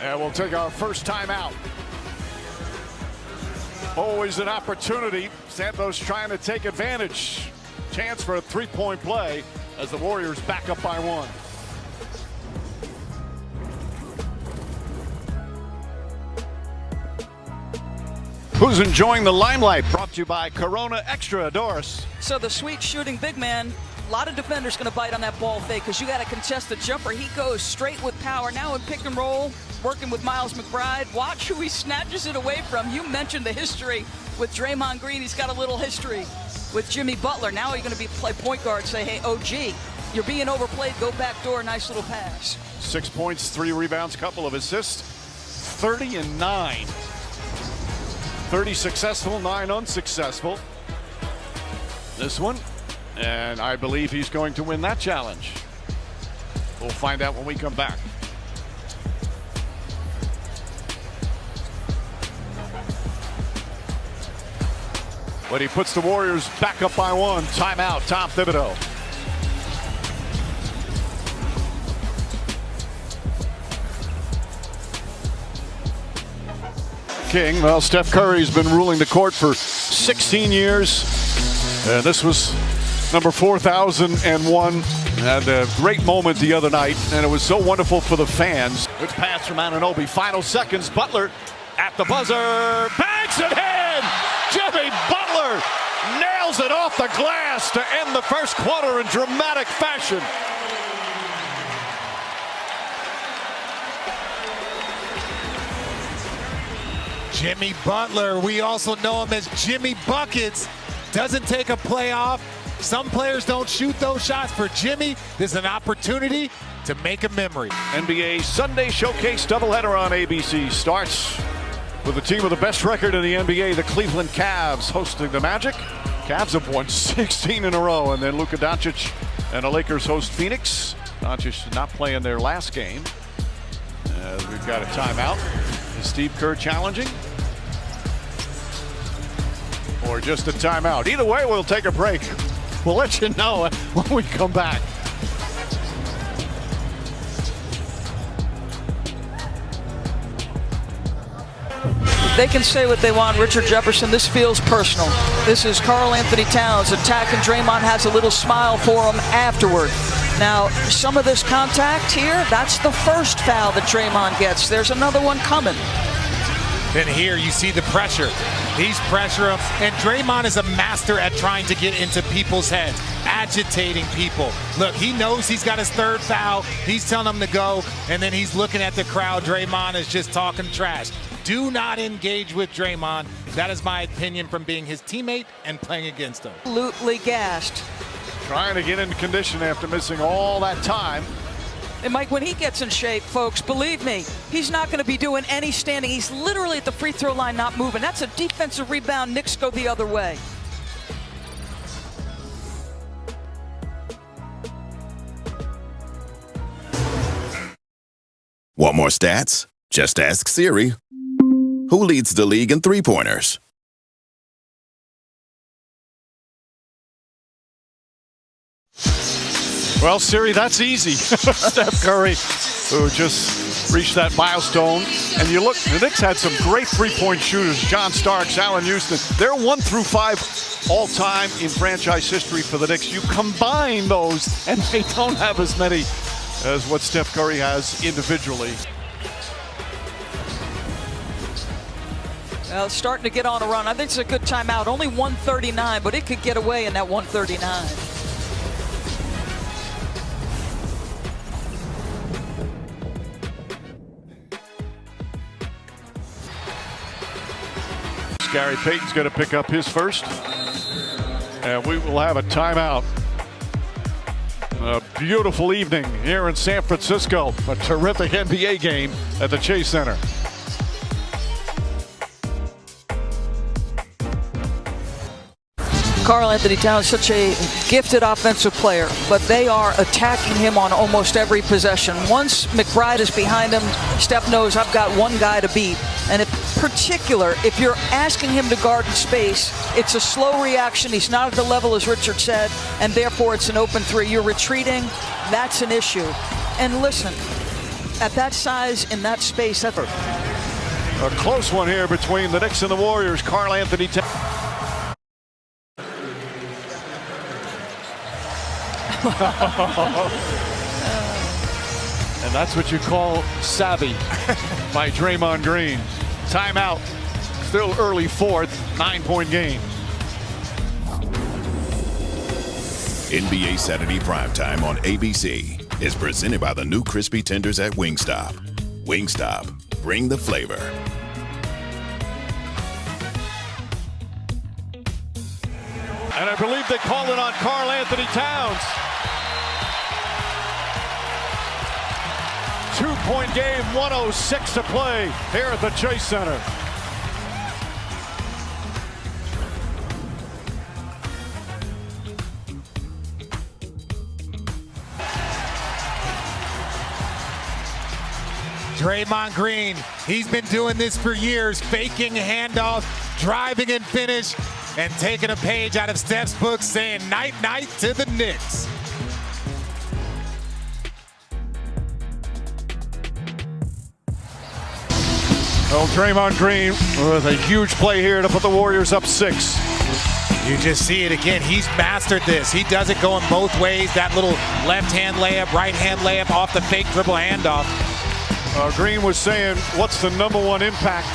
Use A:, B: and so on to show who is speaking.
A: And we'll take our first timeout. Always an opportunity. Santos trying to take advantage. Chance for a three-point play as the Warriors back up by one. Who's enjoying the limelight? Brought to you by Corona Extra. Doris.
B: So the sweet shooting big man, a lot of defenders going to bite on that ball fake because you got to contest the jumper. He goes straight with power. Now in pick and roll, working with Miles McBride. Watch who he snatches it away from. You mentioned the history with Draymond Green. He's got a little history with Jimmy Butler. Now he's going to play point guard, say, hey, OG, you're being overplayed. Go back door. Nice little pass.
A: 6 points, 3 rebounds, couple of assists. 30 and 9. 30 successful, 9 unsuccessful. This one, and I believe he's going to win that challenge. We'll find out when we come back. But he puts the Warriors back up by one. Timeout, Tom Thibodeau. King. Well, Steph Curry's been ruling the court for 16 years. And this was number 4001. Had a great moment the other night, and it was so wonderful for the fans. Good pass from Anunoby. Final seconds. Butler at the buzzer. Banks it in! Jimmy Butler nails it off the glass to end the first quarter in dramatic fashion.
C: Jimmy Butler, we also know him as Jimmy Buckets, doesn't take a play off. Some players don't shoot those shots. For Jimmy, this is an opportunity to make a memory.
A: NBA Sunday Showcase doubleheader on ABC starts with the team with the best record in the NBA, the Cleveland Cavs, hosting the Magic. Cavs have won 16 in a row, and then Luka Doncic and the Lakers host Phoenix. Doncic did not play in their last game. We've got a timeout. Is Steve Kerr challenging? Or just a timeout? Either way, we'll take a break. We'll let you know when we come back.
B: They can say what they want, Richard Jefferson. This feels personal. This is Karl Anthony Towns attacking Draymond, has a little smile for him afterward. Now, some of this contact here, that's the first foul that Draymond gets. There's another one coming.
C: Then here you see the pressure. He's pressuring him, and Draymond is a master at trying to get into people's heads, agitating people. Look, he knows he's got his third foul. He's telling them to go, and then he's looking at the crowd. Draymond is just talking trash. Do not engage with Draymond. That is my opinion from being his teammate and playing against him.
B: Absolutely gassed.
A: Trying to get into condition after missing all that time.
B: And Mike, when he gets in shape, folks, believe me, he's not going to be doing any standing. He's literally at the free throw line not moving. That's a defensive rebound. Knicks go the other way.
D: Want more stats? Just ask Siri. Who leads the league in three-pointers?
A: Well, Siri, that's easy. Steph Curry, who just reached that milestone. And you look, the Knicks had some great three-point shooters. John Starks, Allen Houston. They're 1 through 5 all-time in franchise history for the Knicks. You combine those, and they don't have as many as what Steph Curry has individually.
B: Well, it's starting to get on a run. I think it's a good timeout. Only 139, but it could get away in that 139.
A: Gary Payton's going to pick up his first. And we will have a timeout. A beautiful evening here in San Francisco. A terrific NBA game at the Chase Center.
B: Karl Anthony Towns, such a gifted offensive player, but they are attacking him on almost every possession. Once McBride is behind him, Steph knows I've got one guy to beat. And in particular, if you're asking him to guard in space, it's a slow reaction. He's not at the level, as Richard said, and therefore it's an open three. You're retreating, that's an issue. And listen, At that size, in that space, that's
A: a close one here between the Knicks and the Warriors. Karl Anthony Towns. And that's what you call savvy by Draymond Green. Timeout. Still early fourth, 9-point game.
D: NBA Saturday Primetime on ABC is presented by the new crispy tenders at Wingstop. Wingstop, bring the flavor.
A: And I believe they call it on Karl Anthony Towns. 2-point game, 1:06 to play here at the Chase Center.
C: Draymond Green, he's been doing this for years, faking handoffs, driving and finish, and taking a page out of Steph's book saying night-night to the Knicks.
A: Well, Draymond Green with a huge play here to put the Warriors up 6.
C: You just see it again. He's mastered this. He does it going both ways. That little left-hand layup, right-hand layup off the fake dribble handoff.
A: Green was saying, what's the #1 impact